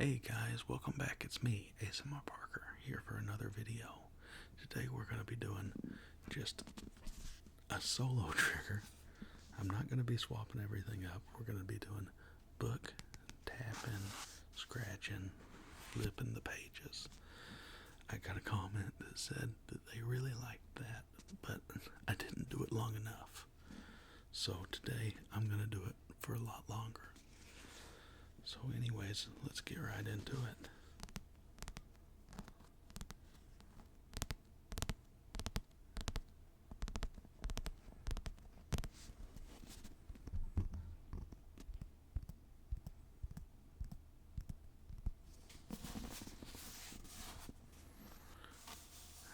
Hey guys, welcome back. It's me, ASMR Parker, here for another video. Today we're going to be doing just a solo trigger. I'm not going to be swapping everything up. We're going to be doing book, tapping, scratching, flipping the pages. I got a comment that said that they really liked that, but I didn't do it long enough. So today I'm going to do it for a lot longer. So anyways, let's get right into it.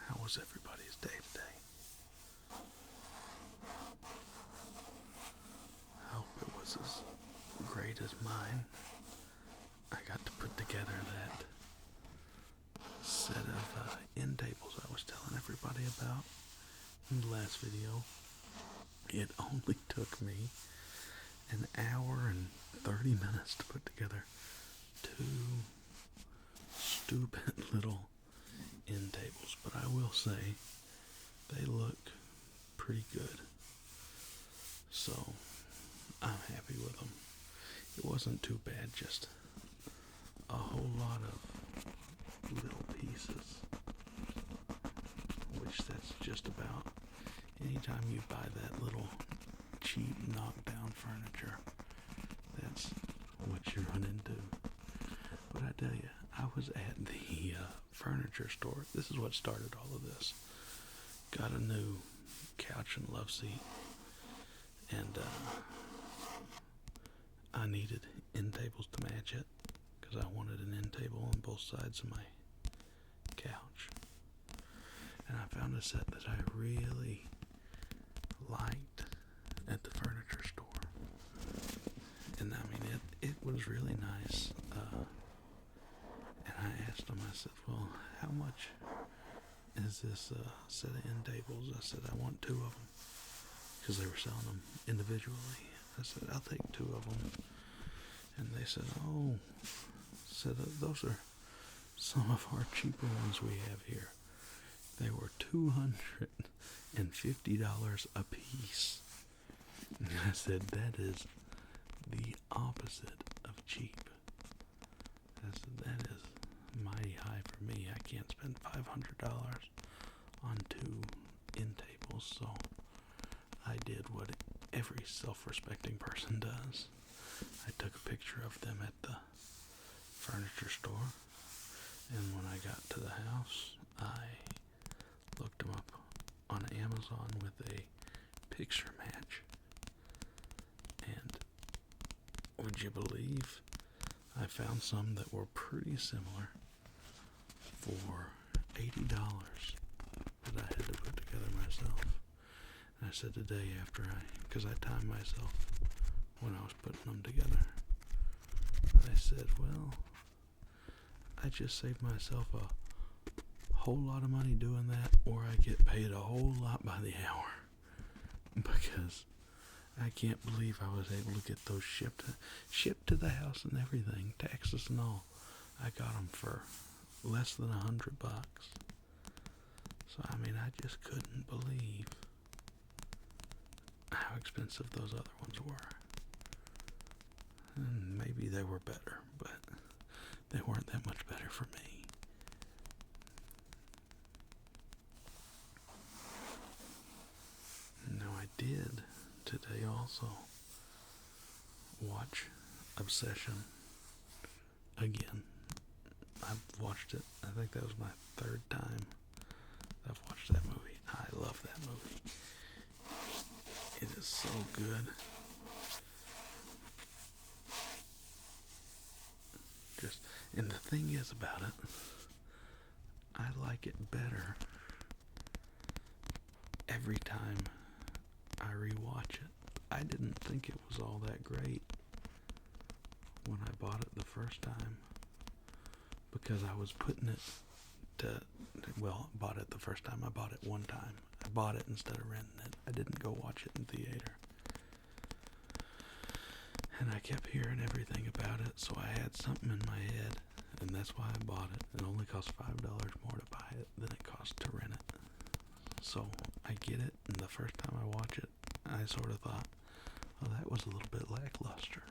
How was everybody's day today? I hope it was as great as mine. I got to put together that set of end tables I was telling everybody about in the last video. It only took me an hour and 30 minutes to put together two stupid little end tables, but I will say they look pretty good. So I'm happy with them. It wasn't too bad, just a whole lot of little pieces, which that's just about anytime you buy that little cheap knockdown furniture, that's what you run into. But I tell you, I was at the furniture store. This is what started all of this. Got a new couch and love seat, and I needed end tables to match it, because I wanted an end table on both sides of my couch. And I found a set that I really liked at the furniture store. And I mean, it was really nice. And I asked them, I said, well, how much is this set of end tables? I said, I want two of them, because they were selling them individually. I said, I'll take two of them. And they said, oh, those are some of our cheaper ones we have here. They were $250 a piece. And I said, that is the opposite of cheap. I said, that is mighty high for me. I can't spend $500 on two end tables. So I did what every self-respecting person does. I took a picture of them at the furniture store, and when I got to the house, I looked them up on Amazon with a picture match. And would you believe I found some that were pretty similar for $80 that I had to put together myself. And I said today, because I timed myself when I was putting them together, I said, well, I just saved myself a whole lot of money doing that, or I get paid a whole lot by the hour, because I can't believe I was able to get those shipped to the house and everything, taxes and all. I got them for less than $100. So I mean, I just couldn't believe how expensive those other ones were. And maybe they were better, but they weren't that much better for me. Now I did today also watch Obsession again. I've watched it. I think that was my third time I've watched that movie. I love that movie. It is so good. And the thing is about it, I like it better every time I rewatch it. I didn't think it was all that great when I bought it the first time, because I was putting it bought it the first time. I bought it one time. I bought it instead of renting it. I didn't go watch it in theater. And I kept hearing everything about it, so I had something in my head that's why I bought it. It only cost $5 more to buy it than it cost to rent it. So I get it, and the first time I watch it, I sort of thought, oh, that was a little bit lackluster.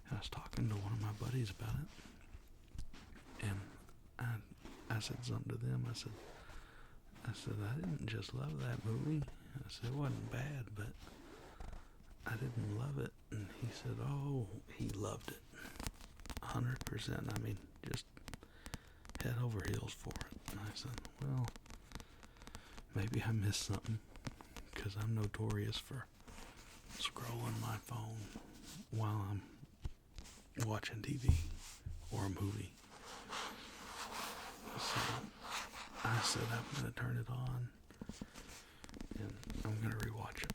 And I was talking to one of my buddies about it, and I said something to them. I said, I didn't just love that movie. I said, it wasn't bad, but I didn't love it. And he said, oh, he loved it. 100%. I mean, just head over heels for it. And I said, well, maybe I missed something, because I'm notorious for scrolling my phone while I'm watching TV or a movie. So I said I'm going to turn it on and I'm going to rewatch it.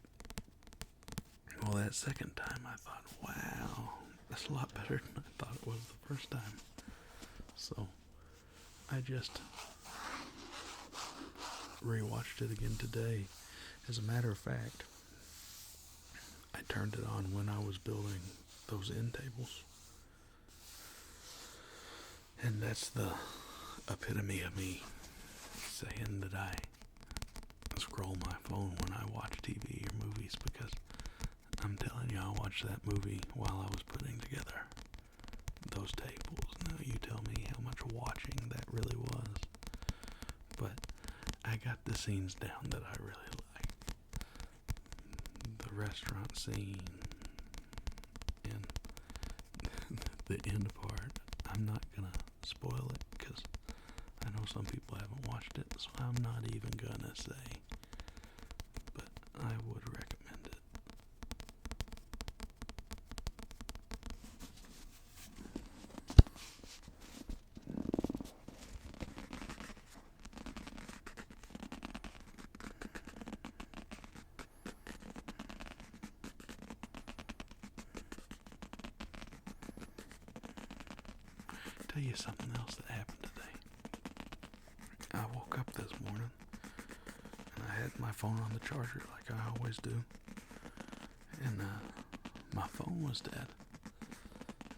Well, that second time I thought, wow, that's a lot better than I thought it was the first time. So I just rewatched it again today. As a matter of fact, I turned it on when I was building those end tables. And that's the epitome of me saying that I scroll my phone when I watch TV or movies, because I'm telling you, I watched that movie while I was putting together those tables. Now you tell me how much watching that really was. But I got the scenes down that I really like. The restaurant scene and the end part. I'm not gonna spoil it because I know some people haven't watched it, so I'm not even gonna say. But I would recommend it. Tell you something else that happened today. I woke up this morning and I had my phone on the charger like I always do, and my phone was dead.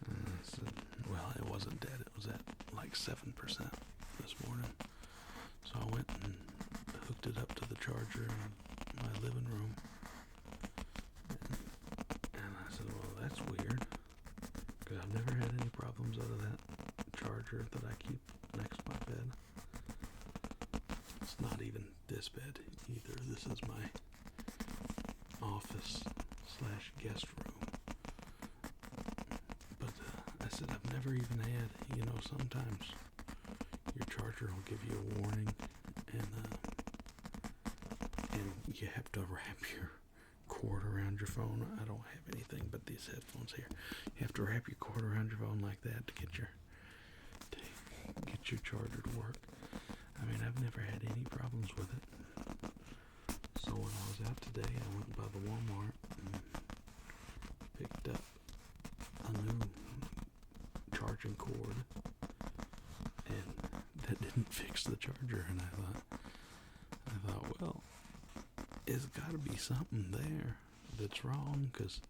And I said, well, it wasn't dead, it was at like 7% this morning. So I went and hooked it up to the charger in my living room, and I said, well, that's weird, because I've never had any problems out of that charger that I keep next to my bed. It's not even this bed either. This is my office / guest room. But I said I've never even had, sometimes your charger will give you a warning, and you have to wrap your cord around your phone. I don't have anything but these headphones here. You have to wrap your cord around your phone like that to get your charger to work. I mean, I've never had any problems with it. So when I was out today, I went by the Walmart and picked up a new charging cord, and that didn't fix the charger. And I thought, well, it's got to be something there that's wrong, because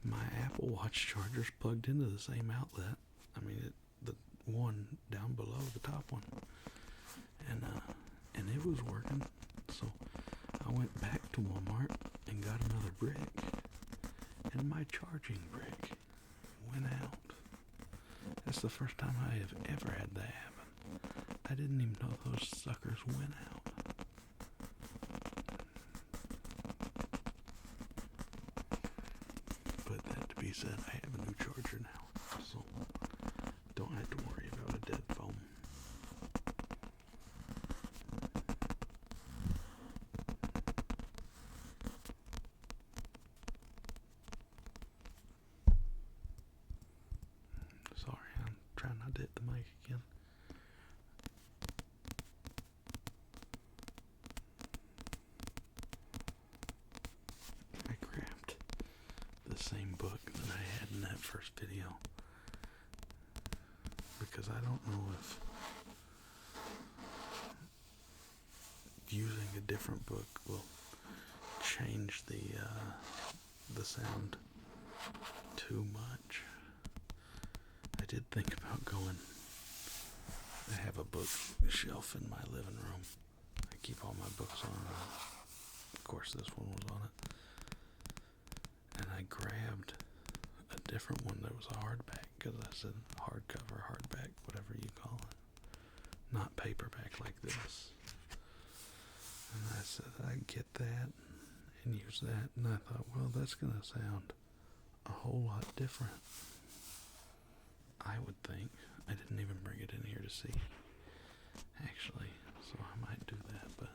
my Apple Watch charger's plugged into the same outlet. I mean, the one down below the top one, and it was working. So I went back to Walmart and got another brick, and my charging brick went out. That's the first time I have ever had that happen. I didn't even know those suckers went out. But that to be said, I have a new charger now, so don't have to worry about a dead phone. Sorry, I'm trying not to hit the mic again. I grabbed the same book that I had in that first video, because I don't know if using a different book will change the sound too much. I did think about going. I have a bookshelf in my living room. I keep all my books on it. Of course, this one was on it. And I grabbed a different one that was a hardback, because I said hardcover, hardback, whatever you call it. Not paperback like this. And I said I'd get that and use that. And I thought, well, that's going to sound a whole lot different, I would think. I didn't even bring it in here to see, actually, so I might do that, but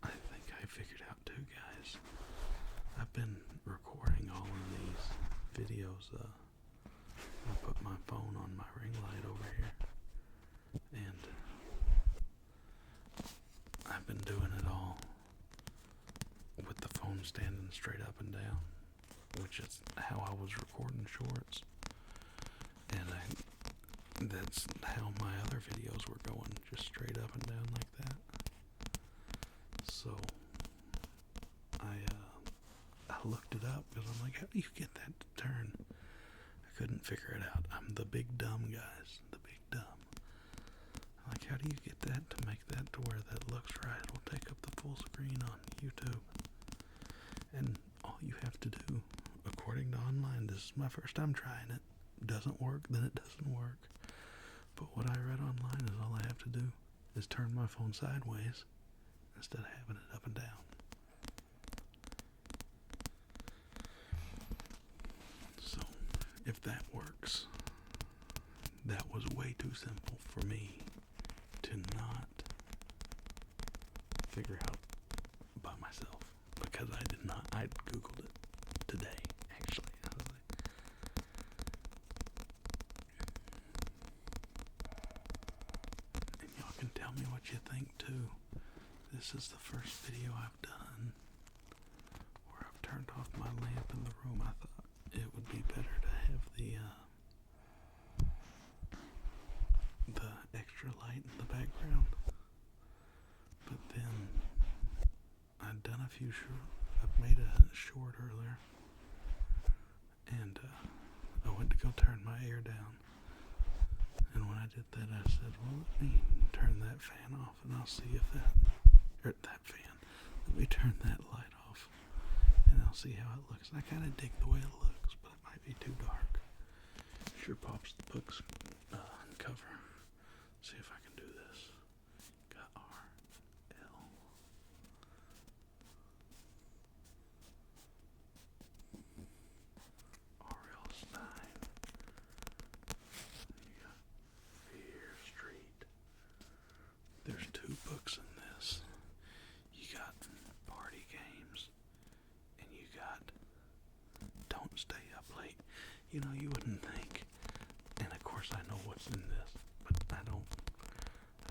I think I figured out too, guys. I've been recording all of these videos. I put my phone on my ring light over here, and I've been doing it all with the phone standing straight up and down, which is how I was recording shorts, and that's how my other videos were going, just straight up and down like that. So I looked it up because I'm like, how do you get that to turn? I couldn't figure it out. I'm the big dumb, guys, the big dumb. Like, how do you get that to make that to where that looks right? It'll take up the full screen on YouTube. And all you have to do, according to online, this is my first time trying it. Doesn't work, then it doesn't work. But what I read online is all I have to do is turn my phone sideways instead of having it up and down. So, if that works, that was way too simple for me to not figure out by myself, because I did not. I Googled it today, actually. I was like, and y'all can tell me what you think too. This is the first video I've done where I've turned off my lamp in the room. I thought it would be better to have the extra light in the background. But then I've done a few I've made a short earlier, and I went to go turn my air down, and when I did that I said, well, let me turn that fan off and I'll see if let me turn that light off and I'll see how it looks. And I kind of dig the way it looks, but it might be too dark. Sure pops the book's cover. See if I can do this. Got R.L. R.L. Stein. You got Fear Street. There's two books in this. You got Party Games, and you got Don't Stay Up Late. You know, you wouldn't think. And of course I know what's in this, but I don't.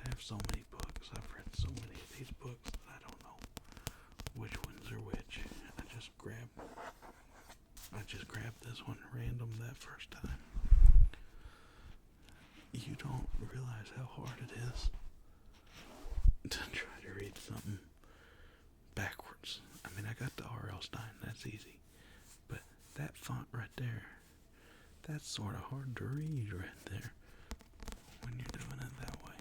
I have so many books. I've read so many of these books that I don't know which ones are which. I just grabbed this one random that first time. You don't realize how hard it is to try to read something backwards. I mean, I got the R.L. Stein, that's easy. But that font right there, that's sort of hard to read right there when you're doing it that way.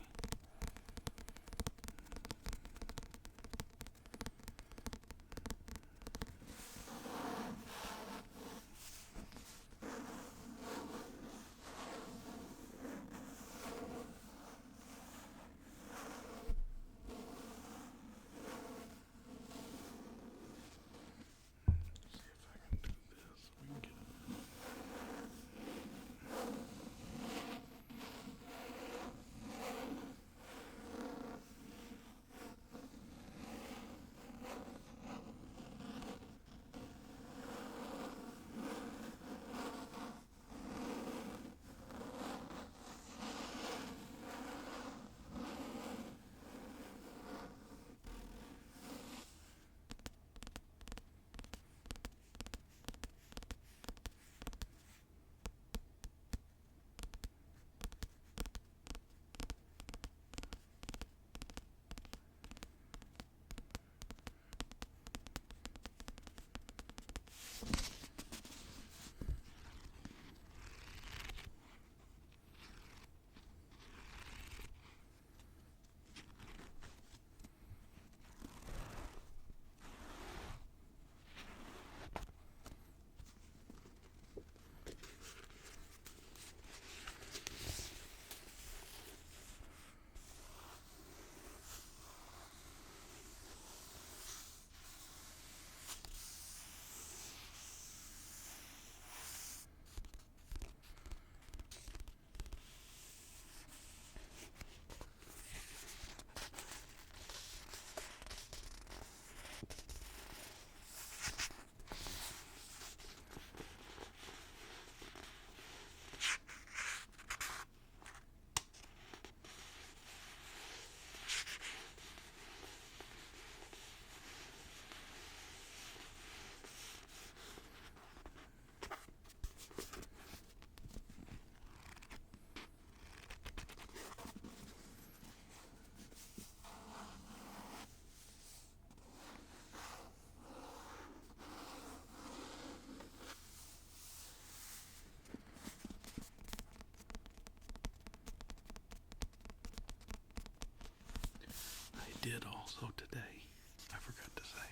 did also today, I forgot to say,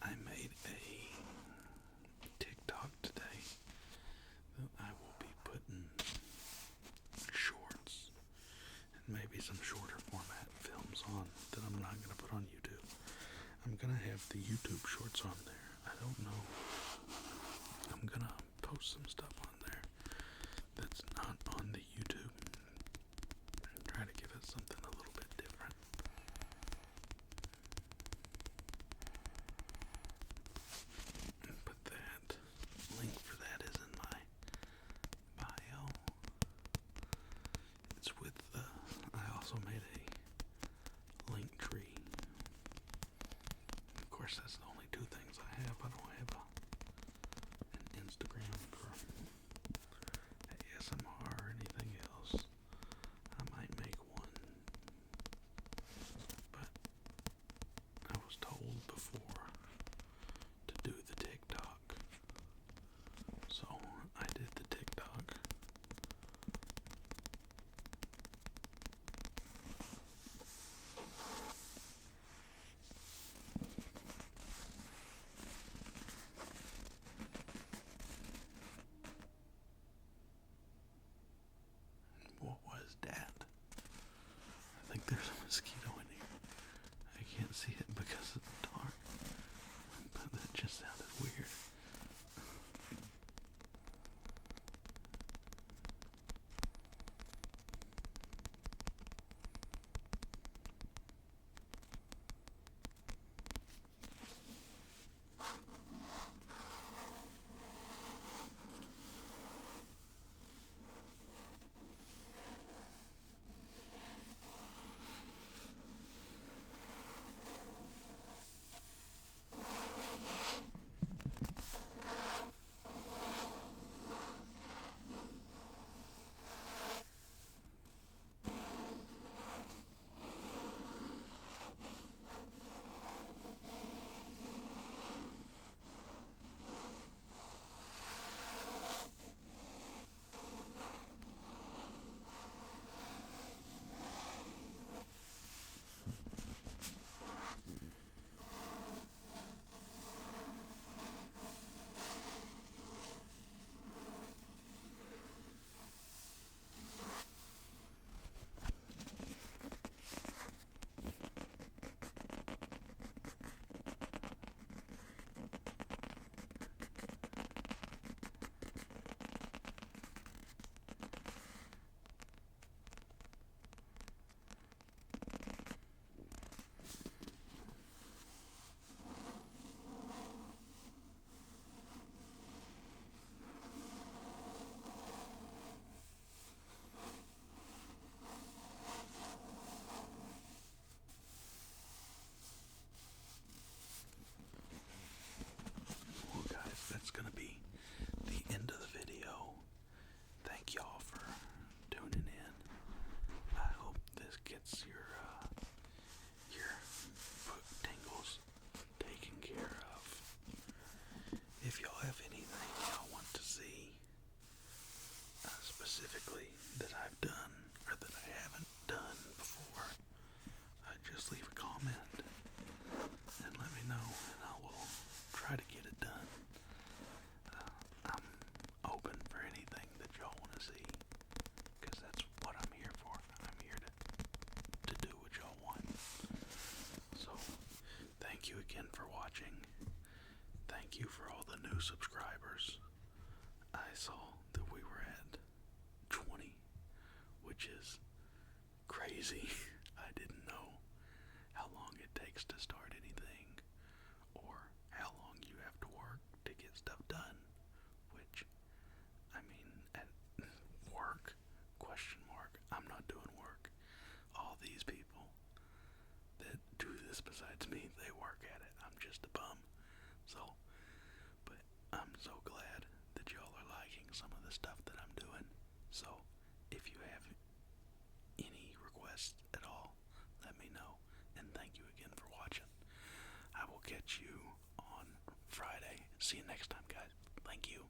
I made a TikTok today that I will be putting shorts and maybe some shorter format films on that I'm not going to put on YouTube. I'm going to have the YouTube shorts on there. I don't know. I'm going to post some stuff on there that's not on the YouTube. Try to give it something a little bit different. But that link for that is in my bio. It's with I also made a link tree. Of course, that's the only two things I have. I don't have an Instagram for ASMR or anything else. I might make one, but I was told before to do the TikTok, so I did the TikTok. What was that? I think there's a mosquito in here. I can't see it because it's dark, but that just sounded weird. Well, guys, that's going to be the end of the video. Thank y'all for tuning in. I hope this gets your foot tingles taken care of. If y'all have anything y'all want to see specifically that I've done or that I haven't done before, just leave a comment and let me know, and I will try to get it done. I'm open for anything that y'all want to see, because that's what I'm here for. I'm here to do what y'all want. So, thank you again for watching. Thank you for all the new subscribers. I saw that we were at 20, which is crazy. I didn't know how long it takes to start anything, or how long you have to work to get stuff done. Which, I mean, at work, question mark, I'm not doing work. All these people that do this besides me, they work at it. I'm just a bum. So, but I'm so glad that y'all are liking some of the stuff that I'm doing. So, if you have any requests at all, let me know. And thank you again for watching. I will catch you on Friday. See you next time, guys. Thank you.